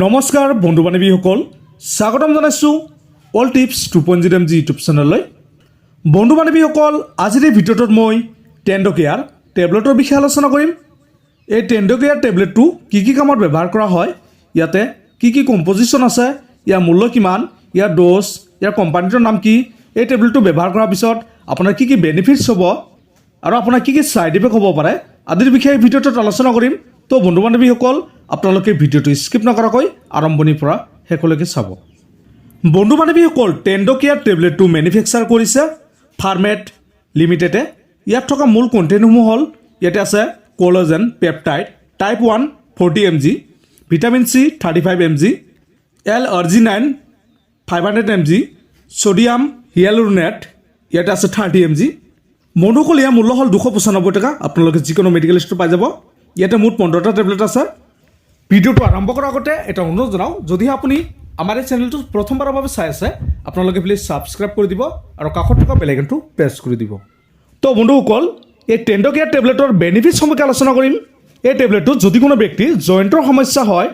নমস্কাৰ বন্ধু বান্ধৱীসকল, স্বাগতম জনাইছোঁ অল টিপছ 2.0 MG ইউটিউব চেনেললৈ। বন্ধু বান্ধৱীসকল, আজিৰ এই ভিডিঅ'টোত মই টেণ্ডকেয়াৰ টেবলেটৰ বিষয়ে আলোচনা কৰিম। এই টেণ্ডকেয়াৰ টেবলেটটো কি কি কামত ব্যৱহাৰ কৰা হয়, ইয়াতে কি কি কম্পজিশ্যন আছে, ইয়াৰ মূল্য কিমান, ইয়াৰ ড'জ, ইয়াৰ কোম্পানীটোৰ নাম কি, এই টেবলেটটো ব্যৱহাৰ কৰাৰ পিছত আপোনাৰ কি কি বেনিফিটছ হ'ব আৰু আপোনাৰ কি কি ছাইড ইফেক্ট হ'ব পাৰে আদিৰ বিষয়ে ভিডিঅ'টোত আলোচনা কৰিম। তো বন্ধু বান্ধৱীসকল, আপোনালোকে ভিডিঅ'টো স্কিপ নকৰাকৈ আৰম্ভণিৰ পৰা শেষলৈকে চাব। বন্ধু বান্ধৱীসকল, টেণ্ডকেয়াৰ টেবলেটটো মেনুফেকচাৰ কৰিছে ফাৰ্মেট লিমিটেডে। ইয়াত থকা মূল কণ্টেণ্টসমূহ হ'ল, ইয়াতে আছে collagen peptide type 1 40 mg, vitamin C 35 mg, L-arginine 500 mg, sodium hyaluronate ইয়াতে আছে 30 mg। বন্ধুসকল, ইয়াৰ মূল্য হ'ল 295 টকা। আপোনালোকে যিকোনো মেডিকেল ষ্ট'ৰ পাই যাব। ইয়াতে মুঠ 15টা টেবলেট আছে। ভিডিঅ'টো আৰম্ভ কৰাৰ আগতে এটা অনুৰোধ জনাওঁ, যদিহে আপুনি আমাৰ এই চেনেলটো প্ৰথমবাৰৰ বাবে চাই আছে, আপোনালোকে প্লিজ ছাবস্ক্ৰাইব কৰি দিব আৰু কাষত থকা বেল আইকনটো প্ৰেছ কৰি দিব। তো বন্ধুসকল, এই টেণ্ডকেয়াৰ টেবলেটৰ বেনিফিটছ সম্পৰ্কে আলোচনা কৰিম। এই টেবলেটটোত যদি কোনো ব্যক্তিৰ জইণ্টৰ সমস্যা হয়,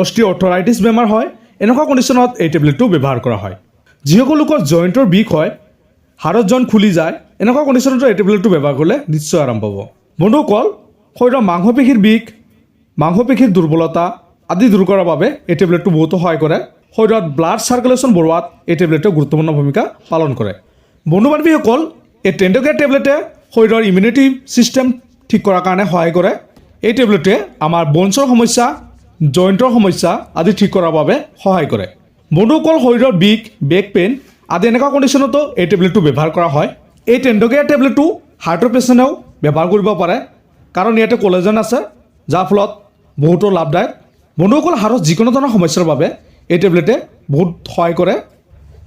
ostioarthrites বেমাৰ হয়, এনেকুৱা কণ্ডিশ্যনত এই টেবলেটটো ব্যৱহাৰ কৰা হয়। যিসকল লোকৰ জইণ্টৰ বিষ হয়, হাড়ৰ জইণ্ট খুলি যায়, এনেকুৱা কণ্ডিশ্যনতো এই টেবলেটটো ব্যৱহাৰ কৰিলে নিশ্চয় আৰাম পাব। বন্ধুসকল, শৰীৰৰ মাংসপেশীৰ বিষ, মাংসপেশীৰ দুৰ্বলতা আদি দূৰ কৰাৰ বাবে এই টেবলেটটো বহুতো সহায় কৰে। শৰীৰত ব্লাড চাৰ্কুলেশ্যন বঢ়োৱাত এই টেবলেটে গুৰুত্বপূৰ্ণ ভূমিকা পালন কৰে। বন্ধু বান্ধৱীসকল, এই টেণ্ডকেয়াৰ টেবলেটে শৰীৰৰ ইমিউনিটি ছিষ্টেম ঠিক কৰাৰ কাৰণে সহায় কৰে। এই টেবলেটে আমাৰ বনছৰ সমস্যা, জইণ্টৰ সমস্যা আদি ঠিক কৰাৰ বাবে সহায় কৰে। বন্ধুসকল, শৰীৰৰ বিষ, বেক পেইন আদি এনেকুৱা কণ্ডিশ্যনতো এই টেবলেটটো ব্যৱহাৰ কৰা হয়। এই টেণ্ডকেয়াৰ টেবলেটটো হাৰ্টৰ পেচেণ্টেও ব্যৱহাৰ কৰিব পাৰে, কাৰণ ইয়াতে কলাজেন আছে, যাৰ ফলত বহুতো লাভদায়ক। বন্ধুসকল, হাড়ৰ যিকোনো ধৰণৰ সমস্যাৰ বাবে এই টেবলেটে বহুত সহায় কৰে।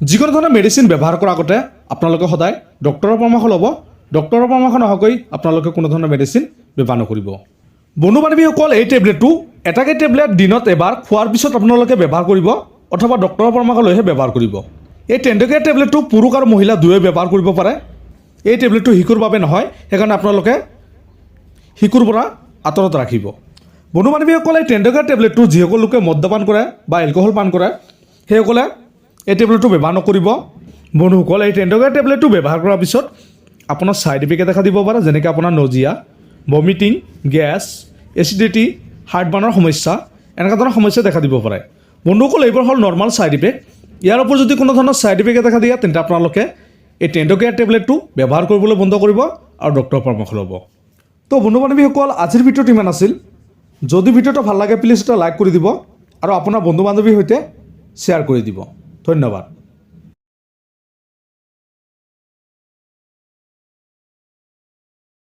যিকোনো ধৰণৰ মেডিচিন ব্যৱহাৰ কৰাৰ আগতে আপোনালোকে সদায় ডক্টৰৰ পৰামৰ্শ ল'ব। ডক্টৰৰ পৰামৰ্শ নোহোৱাকৈ আপোনালোকে কোনো ধৰণৰ মেডিচিন ব্যৱহাৰ নকৰিব। বন্ধু বান্ধৱীসকল, এই টেবলেটটো এটাকৈ টেবলেট দিনত এবাৰ খোৱাৰ পিছত আপোনালোকে ব্যৱহাৰ কৰিব, অথবা ডক্টৰৰ পৰামৰ্শ লৈহে ব্যৱহাৰ কৰিব। এই টেণ্ডকেয়াৰ টেবলেটটো পুৰুষ আৰু মহিলা দুয়োৱে ব্যৱহাৰ কৰিব পাৰে। এই টেবলেটটো শিশুৰ বাবে নহয়, সেইকাৰণে আপোনালোকে শিশুৰ পৰা আঁতৰত ৰাখিব। বন্ধু বান্ধৱীসকলে এই টেণ্ডকেয়াৰ টেবলেটটো যিসকল লোকে মদ্যপান কৰে বা এলকহল পান কৰে, সেইসকলে এই টেবলেটটো ব্যৱহাৰ নকৰিব। বন্ধুসকল, এই টেণ্ডকেয়াৰ টেবলেটটো ব্যৱহাৰ কৰাৰ পিছত আপোনাৰ ছাইড ইফেক্টে দেখা দিব পাৰে, যেনেকৈ আপোনাৰ নজিয়া, ভমিটিং, গেছ, এচিডিটি, হাৰ্টবাৰ্ণৰ সমস্যা, এনেকুৱা ধৰণৰ সমস্যা দেখা দিব পাৰে। বন্ধুসকল, এইবোৰ হ'ল নৰ্মেল ছাইড ইফেক্ট। ইয়াৰ ওপৰত যদি কোনো ধৰণৰ ছাইড ইফেক্টে দেখা দিয়ে, তেন্তে আপোনালোকে এই টেণ্ডকেয়াৰ টেবলেটটো ব্যৱহাৰ কৰিবলৈ বন্ধ কৰিব আৰু ডক্টৰৰ পৰামৰ্শ ল'ব। তো বন্ধু বান্ধৱীসকল, আজিৰ ভিডিঅ'টো ইমান আছিল। যদি ভিডিঅ'টো ভাল লাগে, প্লিজ এটা লাইক কৰি দিব আৰু আপোনাৰ বন্ধু বান্ধৱীৰ সৈতে শ্বেয়াৰ কৰি দিব। ধন্যবাদ।